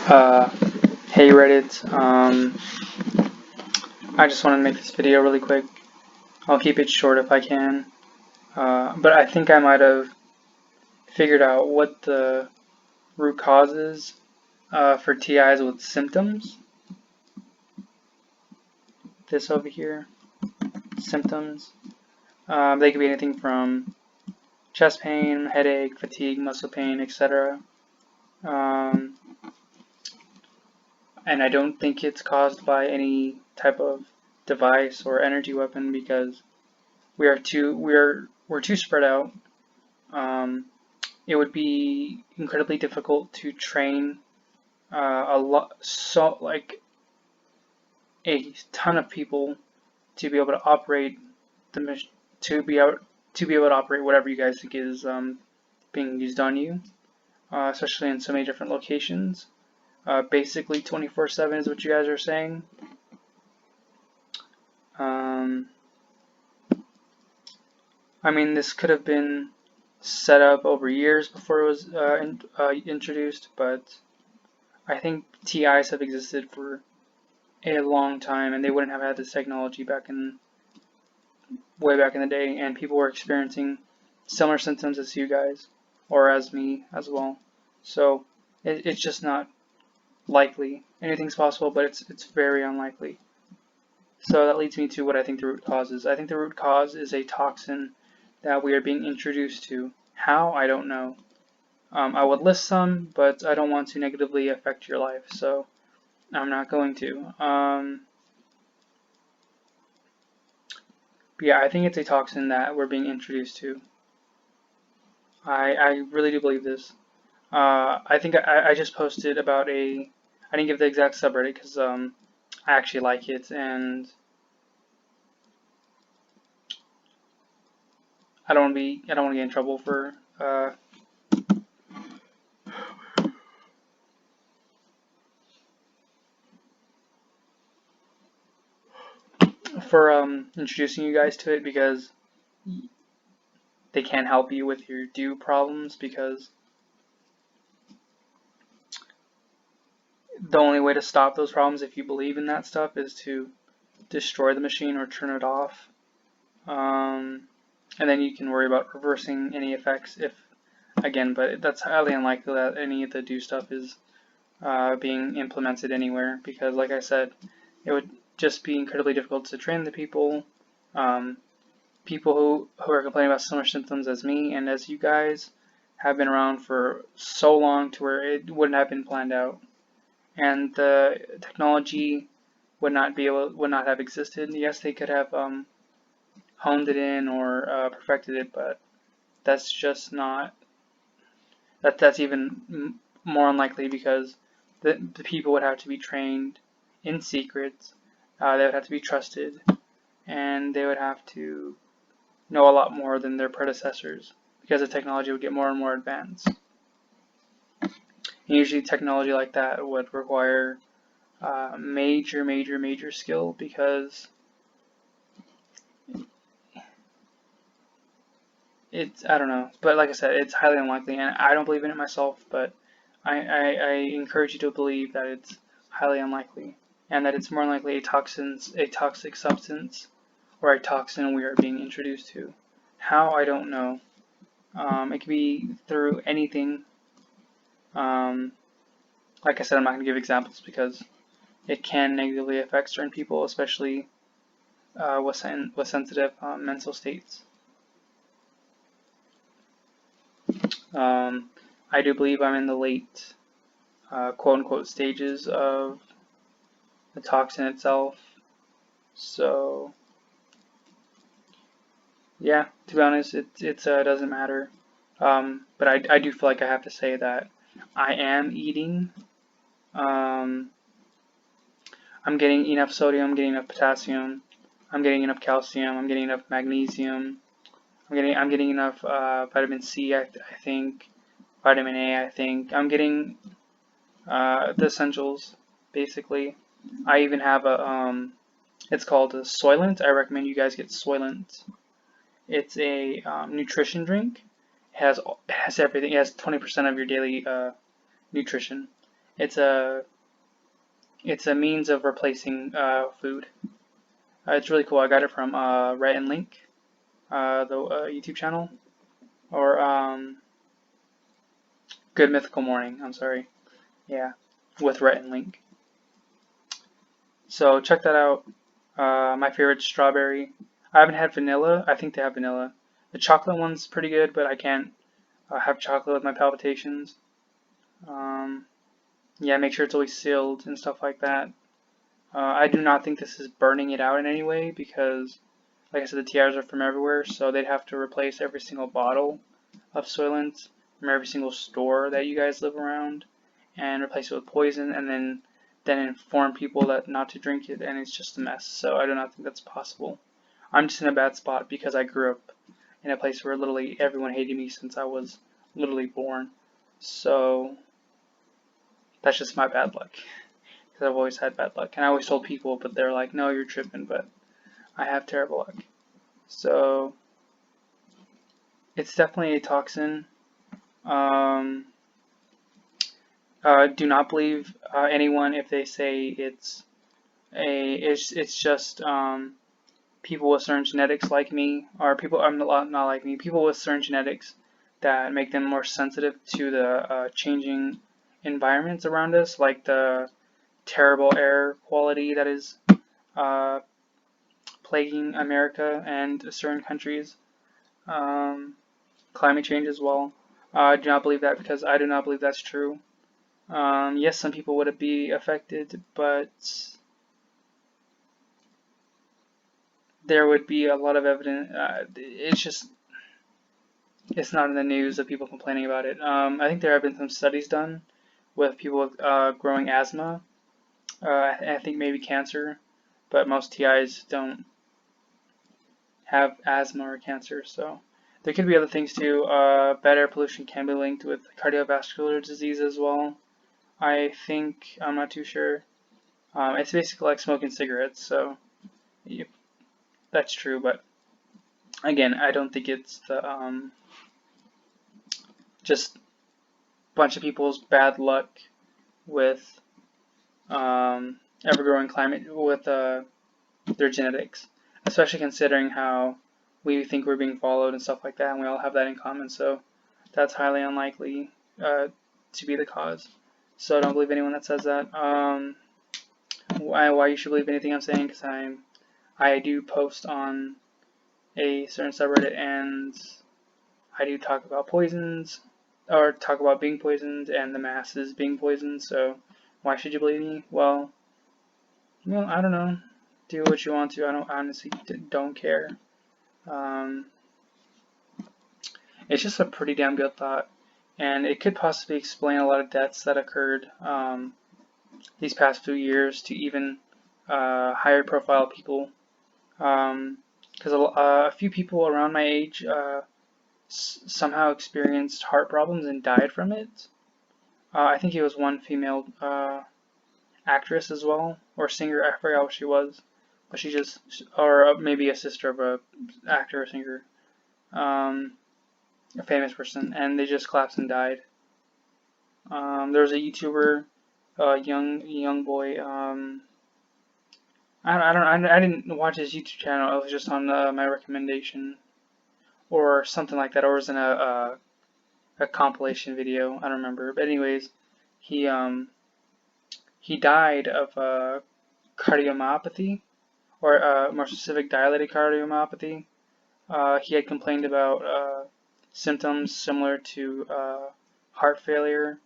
Uh, hey Reddit, I just want to make this video really quick. I'll keep it short if I can, but I think I might have figured out what the root cause is for TIs with symptoms. This over here, symptoms. They could be anything from chest pain, headache, fatigue, muscle pain, etc. And I don't think it's caused by any type of device or energy weapon because we're too spread out. It would be incredibly difficult to train a ton of people to be able to operate to be able to operate whatever you guys think is being used on you, especially in so many different locations. Basically 24/7 is what you guys are saying. I mean, this could have been set up over years before it was introduced, but I think TIs have existed for a long time, and they wouldn't have had this technology way back in the day, and people were experiencing similar symptoms as you guys, or as me as well. So it's just not likely. Anything's possible, but it's very unlikely. So that leads me to what I think the root cause is. I think the root cause is a toxin that we are being introduced to. How? I don't know. I would list some, but I don't want to negatively affect your life, so I'm not going to. But yeah, I think it's a toxin that we're being introduced to. I really do believe this. I think I just posted about I didn't give the exact subreddit because I actually like it, and I don't want to get in trouble for introducing you guys to it, because they can't help you with your due problems, because the only way to stop those problems, if you believe in that stuff, is to destroy the machine or turn it off. And then you can worry about reversing any effects but that's highly unlikely that any of the do stuff is being implemented anywhere, because like I said, it would just be incredibly difficult to train the people. People who are complaining about similar symptoms as me and as you guys have been around for so long to where it wouldn't have been planned out, and the technology would not have existed. Yes, they could have honed it in or perfected it, but that's just not that's even more unlikely, because the people would have to be trained in secret. They would have to be trusted, and they would have to know a lot more than their predecessors, because the technology would get more and more advanced. And usually technology like that would require major skill, because I don't know, but like I said, it's highly unlikely, and I don't believe in it myself, but I encourage you to believe that it's highly unlikely, and that it's more likely a toxic substance, or a toxin we are being introduced to. How? I don't know. It could be through anything. Like I said, I'm not going to give examples because it can negatively affect certain people, especially with sensitive mental states. I do believe I'm in the late quote-unquote stages of the toxin itself. So yeah, to be honest, it doesn't matter. But I do feel like I have to say that I am eating. I'm getting enough sodium, I'm getting enough potassium, I'm getting enough calcium, I'm getting enough magnesium, I'm getting enough vitamin C, I think, vitamin A, I think. I'm getting the essentials, basically. I even have it's called a Soylent. I recommend you guys get Soylent. It's a nutrition drink. It has everything. It has 20% of your daily nutrition. It's a means of replacing food. It's really cool. I got it from Rhett and Link, the YouTube channel, or Good Mythical Morning. I'm sorry. Yeah, with Rhett and Link. So check that out. My favorite strawberry. I haven't had vanilla. I think they have vanilla. The chocolate one's pretty good, but I can't have chocolate with my palpitations. Yeah, make sure it's always sealed and stuff like that. I do not think this is burning it out in any way because, like I said, the tiaras are from everywhere, so they'd have to replace every single bottle of Soylent from every single store that you guys live around and replace it with poison and then inform people that not to drink it, and it's just a mess. So I do not think that's possible. I'm just in a bad spot because I grew up in a place where literally everyone hated me since I was literally born. So that's just my bad luck. Because I've always had bad luck. And I always told people, but they're like, no, you're tripping, but I have terrible luck. So it's definitely a toxin. Do not believe anyone if they say it's just people with certain genetics like me, or people not like me, people with certain genetics that make them more sensitive to the changing environments around us, like the terrible air quality that is plaguing America and certain countries. Climate change as well. I do not believe that because I do not believe that's true. Yes, some people would be affected, but there would be a lot of evidence. It's not in the news of people complaining about it. I think there have been some studies done with people with growing asthma. I think maybe cancer, but most TIs don't have asthma or cancer, so there could be other things too. Bad air pollution can be linked with cardiovascular disease as well. I think, I'm not too sure. It's basically like smoking cigarettes, so that's true, but again, I don't think it's the just a bunch of people's bad luck with ever-growing climate with their genetics, especially considering how we think we're being followed and stuff like that, and we all have that in common, so that's highly unlikely to be the cause. So don't believe anyone that says that. Why you should believe anything I'm saying, because I do post on a certain subreddit, and I do talk about poisons, or talk about being poisoned and the masses being poisoned, so why should you believe me? Well, I don't know. Do what you want to. I honestly don't care. It's just a pretty damn good thought, and it could possibly explain a lot of deaths that occurred these past few years to even higher profile people. Because a few people around my age somehow experienced heart problems and died from it. I think it was one female actress as well, or singer. I forgot what she was, but she just, or maybe a sister of a actor or singer, a famous person, and they just collapsed and died. There was a YouTuber, young boy. I didn't watch his YouTube channel. It was just on my recommendation, or something like that, or it was in a compilation video. I don't remember. But anyways, he died of cardiomyopathy, or more specific, dilated cardiomyopathy. He had complained about symptoms similar to heart failure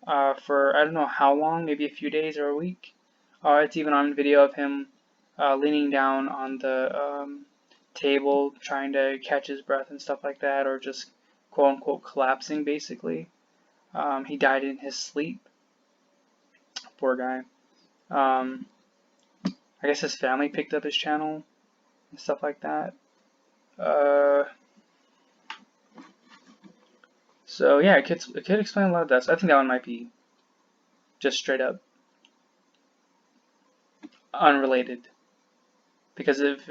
for I don't know how long, maybe a few days or a week. It's even on video of him leaning down on the table trying to catch his breath and stuff like that, or just quote unquote collapsing basically. He died in his sleep. Poor guy. I guess his family picked up his channel and stuff like that. So yeah, it could explain a lot of deaths. I think that one might be just straight up unrelated, because if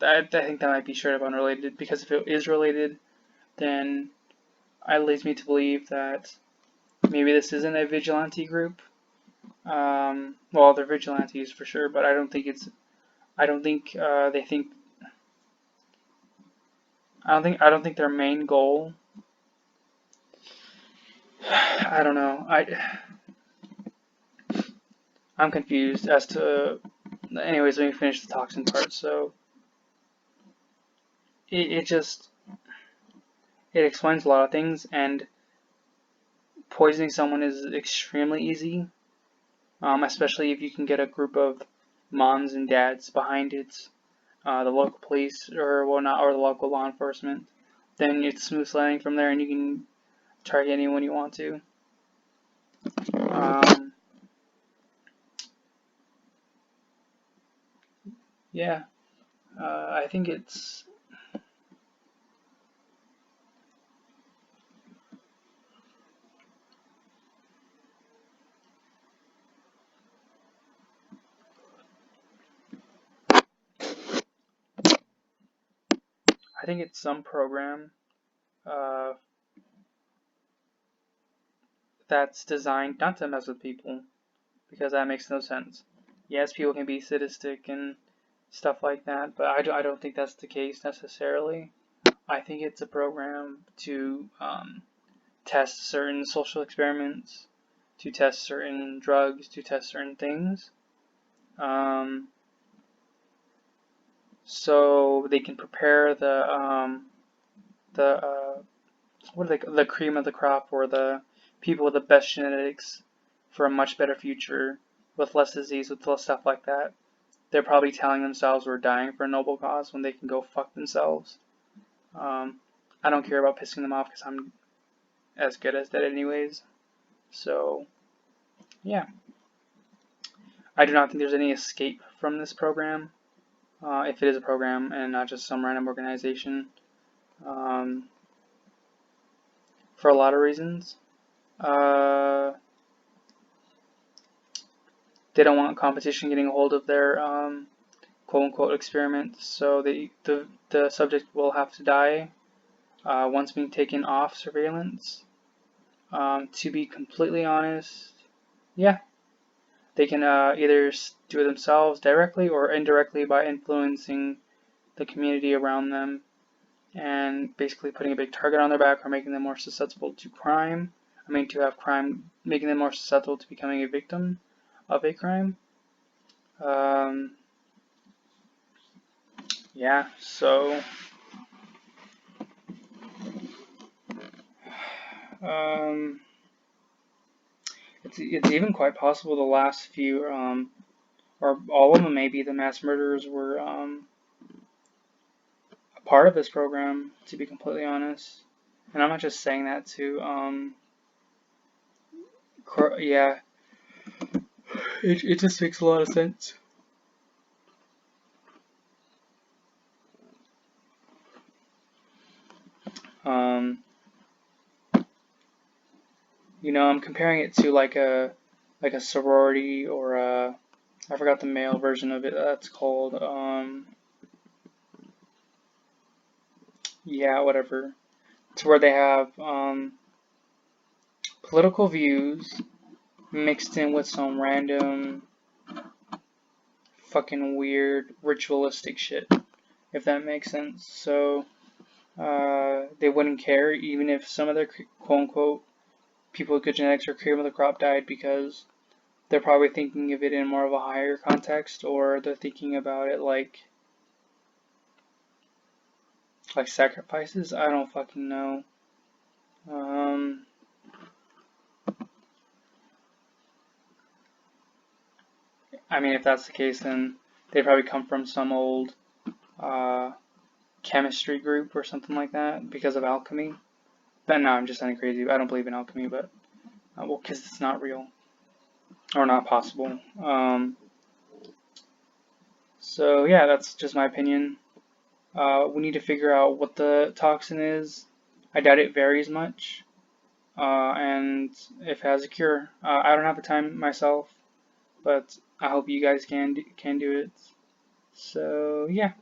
I think that might be straight up unrelated, because if it is related, then it leads me to believe that maybe this isn't a vigilante group, Well, they're vigilantes for sure, but I don't think it's. I don't think they think. I don't think their main goal. I don't know. I'm confused as to. Anyways, let me finish the toxin part. So it just it explains a lot of things, and poisoning someone is extremely easy, especially if you can get a group of moms and dads behind it, the local police or whatnot, or the local law enforcement. Then it's smooth sailing from there, and you can target anyone you want to. Um, yeah, I think it's. I think it's some program uh, that's designed not to mess with people, because that makes no sense. Yes, people can be sadistic and stuff like that, but I don't think that's the case necessarily. I think it's a program to test certain social experiments, to test certain drugs, to test certain things. Um, so they can prepare the what are they, the cream of the crop, or the people with the best genetics for a much better future with less disease, with less stuff like that. They're probably telling themselves we're dying for a noble cause when they can go fuck themselves. Um, I don't care about pissing them off because I'm as good as that anyways. So, yeah. I do not think there's any escape from this program, if it is a program and not just some random organization, um, for a lot of reasons. Uh, they don't want competition getting a hold of their quote-unquote experiments, so the subject will have to die once being taken off surveillance. To be completely honest, yeah, they can either do it themselves directly or indirectly by influencing the community around them and basically putting a big target on their back or making them more susceptible to crime. I mean, to have crime, making them more susceptible to becoming a victim of a crime. Um, yeah, so um, it's even quite possible the last few, or all of them maybe, the mass murderers were a part of this program, to be completely honest. And I'm not just saying that to, yeah, it just makes a lot of sense. Um, I'm comparing it to like a sorority or I forgot the male version of it. That's called yeah, whatever. It's where they have political views mixed in with some random fucking weird ritualistic shit, if that makes sense. So they wouldn't care even if some of their quote unquote people with good genetics or cream of the crop died, because they're probably thinking of it in more of a higher context, or they're thinking about it like sacrifices. I don't fucking know. Um, I mean, if that's the case, then they probably come from some old uh, chemistry group or something like that because of alchemy. But no, I'm just sounding crazy. I don't believe in alchemy, but well, because it's not real or not possible. So yeah, that's just my opinion. We need to figure out what the toxin is. I doubt it varies much, and if it has a cure. I don't have the time myself, but I hope you guys can do it. So yeah.